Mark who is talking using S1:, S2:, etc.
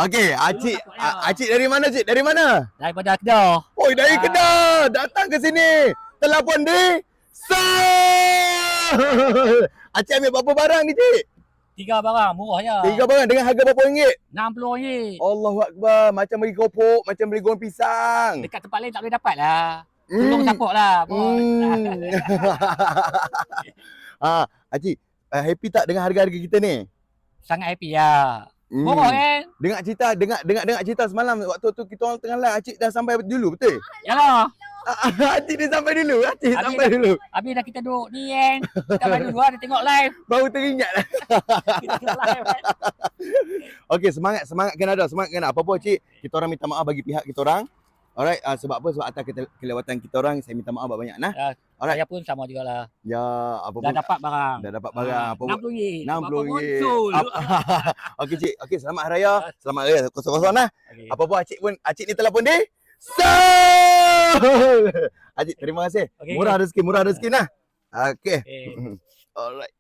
S1: Okey, Acik dari mana Cik? Dari mana?
S2: Daripada Kedah.
S1: Oh, dari Kedah. Datang ke sini. Telefon di Sol. Acik ambil berapa barang ni Cik?
S2: 3 barang, murah je.
S1: 3 barang dengan harga berapa ringgit?
S2: RM60.
S1: Allahu Akbar. Macam beli keropok, macam beli goreng pisang.
S2: Dekat tempat lain tak boleh dapat lah. Tolong support lah.
S1: Acik, happy tak dengan harga-harga kita ni?
S2: Sangat happy lah. Murah kan?
S1: Dengar cerita semalam waktu tu kita orang tengah live, Acik dah sampai dulu, betul?
S2: Yalah.
S1: Acik dah sampai dulu. Dulu.
S2: Habis dah kita duduk ni kan. Kita main dulu dia tengok live.
S1: Baru teringat lah.
S2: Kita tengok live kan.
S1: Okey, semangat kena ada. Apa-apa Cik, kita orang minta maaf bagi pihak kita orang. Alright, sebab apa? Sebab atas kelewatan kita orang, saya minta maaf banyak nah. Alright.
S2: Saya pun sama jugalah.
S1: Ya, apa pun.
S2: Dah dapat barang.
S1: Apa
S2: RM60.
S1: RM60. Okey Cik, okey selamat hari raya. Selamat hari raya kosong-kosong nah. Okay. Apa-apa Acik ni telefon di Sol. Acik, terima kasih. Okay. Murah rezeki nah. Okey. Alright.